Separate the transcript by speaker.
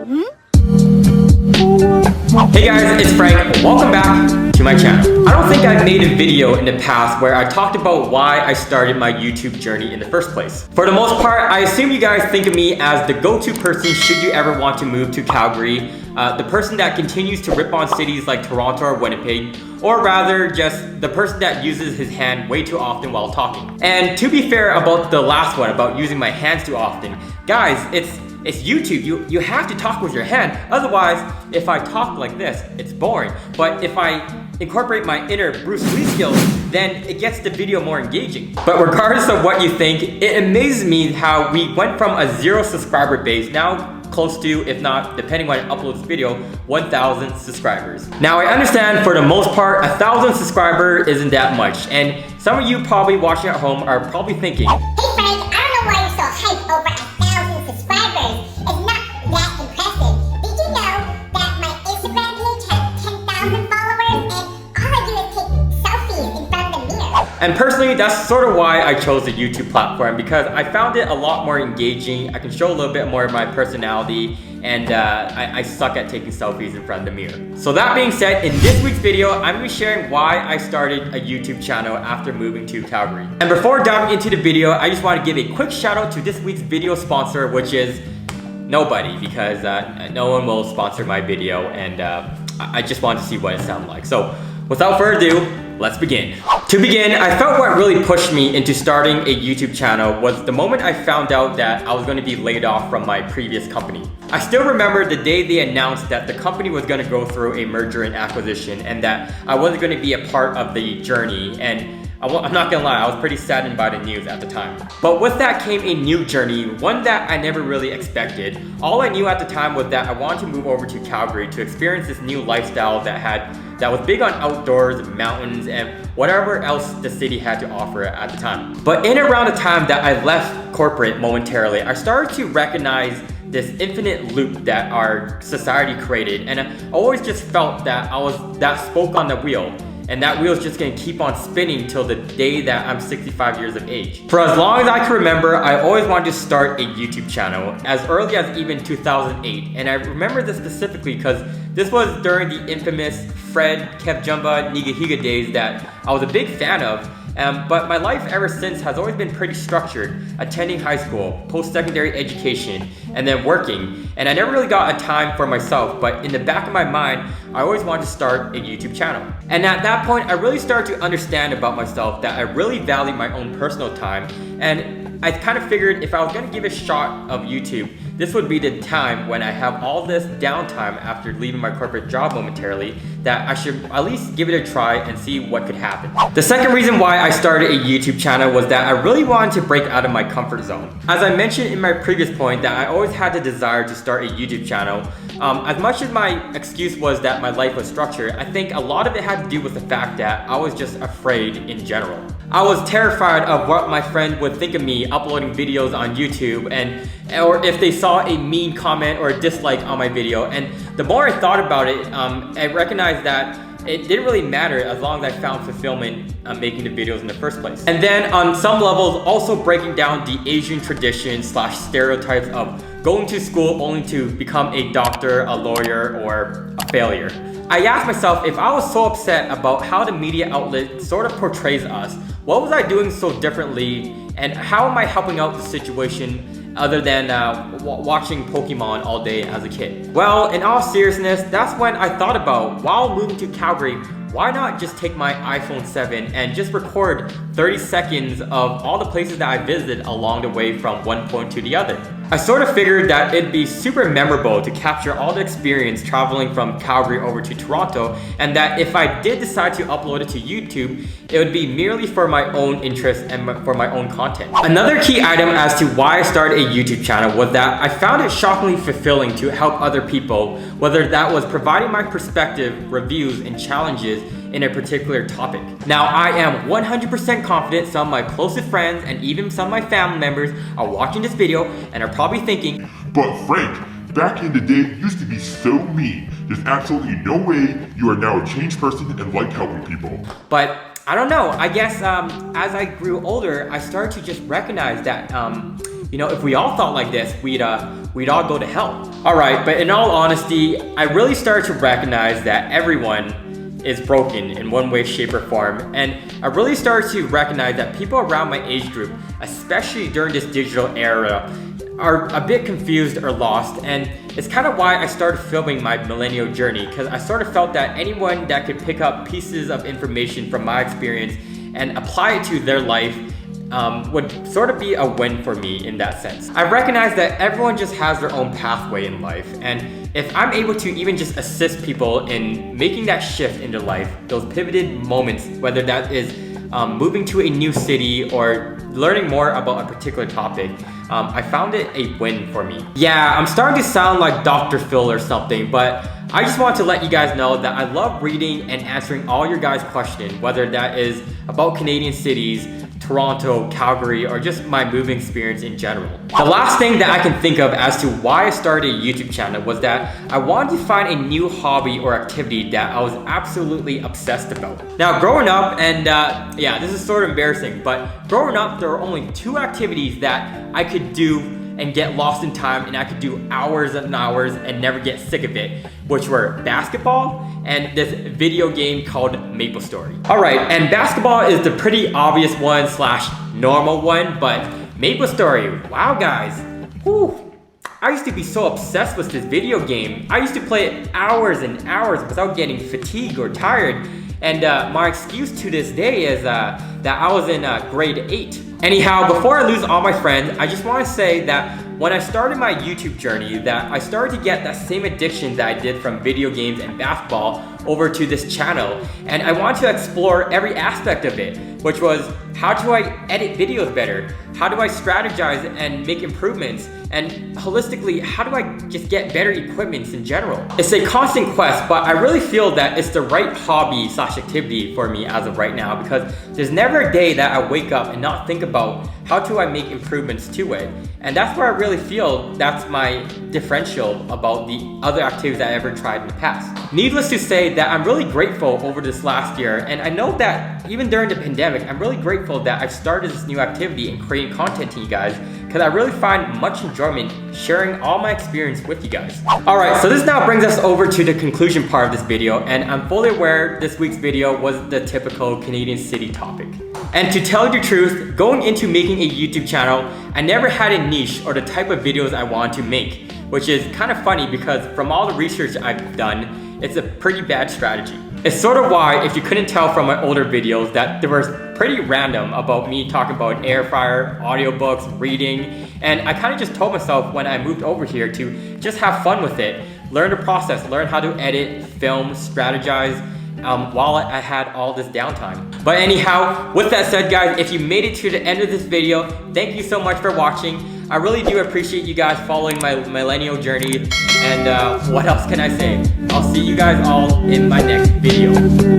Speaker 1: Hey guys, it's Frank. Welcome back to my channel. I don't think I've made a video in the past where I talked about why I started my YouTube journey in the first place. For the most part, I assume you guys think of me as the go-to person should you ever want to move to Calgary, the person that continues to rip on cities like Toronto or Winnipeg, or rather just the person that uses his hand way too often while talking. And to be fair about the last one, about using my hands too often, guys, it's YouTube. You have to talk with your hand. Otherwise, if I talk like this, it's boring. But if I incorporate my inner Bruce Lee skills, then it gets the video more engaging. But regardless of what you think, it amazes me how we went from a 0 subscriber base now close to, if not, depending when I upload this video, 1,000 subscribers. Now I understand for the most part, 1,000 subscribers isn't that much. And some of you probably watching at home are probably thinking,
Speaker 2: hey Frank, I don't know why you're so hyped over 1,000 subscribers. It's not that impressive. Did you know that my Instagram page has 10,000 followers and all I do is take selfies in front of the mirror?
Speaker 1: And personally, that's sort of why I chose the YouTube platform, because I found it a lot more engaging. I can show a little bit more of my personality, and I suck at taking selfies in front of the mirror. So that being said, in this week's video, I'm gonna be sharing why I started a YouTube channel after moving to Calgary. And before diving into the video, I just want to give a quick shout out to this week's video sponsor, which is nobody, because no one will sponsor my video, and I just wanted to see what it sounded like. So without further ado, let's begin. To begin, I felt what really pushed me into starting a YouTube channel was the moment I found out that I was going to be laid off from my previous company. I still remember the day they announced that the company was going to go through a merger and acquisition and that I wasn't going to be a part of the journey, and I'm not gonna lie, I was pretty saddened by the news at the time. But with that came a new journey, one that I never really expected. All I knew at the time was that I wanted to move over to Calgary to experience this new lifestyle that was big on outdoors, mountains, and whatever else the city had to offer at the time. But in around the time that I left corporate momentarily, I started to recognize this infinite loop that our society created, and I always just felt that I was that spoke on the wheel. And that wheel's just gonna keep on spinning till the day that I'm 65 years of age. For as long as I can remember, I always wanted to start a YouTube channel, as early as even 2008. And I remember this specifically because this was during the infamous Fred, Kev Jumba, Niga Higa days that I was a big fan of. But my life ever since has always been pretty structured, attending high school, post-secondary education, and then working. And I never really got a time for myself, but in the back of my mind, I always wanted to start a YouTube channel. And at that point, I really started to understand about myself that I really value my own personal time. And I kind of figured if I was gonna give a shot of YouTube, this would be the time when I have all this downtime after leaving my corporate job momentarily, that I should at least give it a try and see what could happen. The second reason why I started a YouTube channel was that I really wanted to break out of my comfort zone. As I mentioned in my previous point, that I always had the desire to start a YouTube channel. As much as my excuse was that my life was structured, I think a lot of it had to do with the fact that I was just afraid in general. I was terrified of what my friend would think of me uploading videos on YouTube, or if they saw a mean comment or a dislike on my video. And the more I thought about it, I recognized that it didn't really matter as long as I found fulfillment making the videos in the first place. And then on some levels, also breaking down the Asian tradition / stereotypes of going to school only to become a doctor, a lawyer, or a failure. I asked myself, if I was so upset about how the media outlet sort of portrays us, what was I doing so differently, and how am I helping out the situation other than watching Pokemon all day as a kid? Well, in all seriousness, that's when I thought about, while moving to Calgary, why not just take my iPhone 7 and just record 30 seconds of all the places that I visited along the way from one point to the other. I sort of figured that it'd be super memorable to capture all the experience traveling from Calgary over to Toronto, and that if I did decide to upload it to YouTube, it would be merely for my own interest and for my own content. Another key item as to why I started a YouTube channel was that I found it shockingly fulfilling to help other people, whether that was providing my perspective, reviews, and challenges in a particular topic. Now, I am 100% confident some of my closest friends and even some of my family members are watching this video and are probably thinking,
Speaker 3: "But Frank, back in the day, you used to be so mean. There's absolutely no way you are now a changed person and like helping people."
Speaker 1: But I don't know, I guess as I grew older, I started to just recognize that you know, if we all thought like this, we'd all go to hell. All right, but in all honesty, I really started to recognize that everyone is broken in one way, shape, or form. And I really started to recognize that people around my age group, especially during this digital era, are a bit confused or lost. And it's kind of why I started filming my millennial journey, because I sort of felt that anyone that could pick up pieces of information from my experience and apply it to their life would sort of be a win for me in that sense. I recognize that everyone just has their own pathway in life, and if I'm able to even just assist people in making that shift into life, those pivoted moments, whether that is moving to a new city or learning more about a particular topic, I found it a win for me. Yeah, I'm starting to sound like Dr. Phil or something, but I just want to let you guys know that I love reading and answering all your guys' questions, whether that is about Canadian cities, Toronto, Calgary, or just my moving experience in general. The last thing that I can think of as to why I started a YouTube channel was that I wanted to find a new hobby or activity that I was absolutely obsessed about. Now, growing up, and yeah, this is sort of embarrassing, but growing up, there were only two activities that I could do and get lost in time, and I could do hours and hours and never get sick of it, which were basketball and this video game called MapleStory. All right, and basketball is the pretty obvious one / normal one, but MapleStory, wow guys, whew. I used to be so obsessed with this video game. I used to play it hours and hours without getting fatigued or tired. And my excuse to this day is that I was in grade 8. Anyhow, before I lose all my friends, I just want to say that when I started my YouTube journey, that I started to get that same addiction that I did from video games and basketball over to this channel. And I want to explore every aspect of it, which was, how do I edit videos better? How do I strategize and make improvements? And holistically, how do I just get better equipments in general? It's a constant quest, but I really feel that it's the right hobby / activity for me as of right now, because there's never a day that I wake up and not think about how do I make improvements to it. And that's where I really feel that's my differential about the other activities I ever tried in the past. Needless to say that I'm really grateful over this last year, and I know that even during the pandemic, I'm really grateful that I've started this new activity and creating content to you guys, because I really find much enjoyment sharing all my experience with you guys. Alright, so this now brings us over to the conclusion part of this video, and I'm fully aware this week's video was the typical Canadian city topic. And to tell you the truth, going into making a YouTube channel, I never had a niche or the type of videos I wanted to make, which is kind of funny because from all the research I've done, it's a pretty bad strategy. It's sort of why, if you couldn't tell from my older videos, that they were pretty random about me talking about air fryer, audiobooks, reading, and I kind of just told myself when I moved over here to just have fun with it, learn the process, learn how to edit, film, strategize, while I had all this downtime. But anyhow, with that said guys, if you made it to the end of this video, thank you so much for watching. I really do appreciate you guys following my millennial journey, and what else can I say? I'll see you guys all in my next video.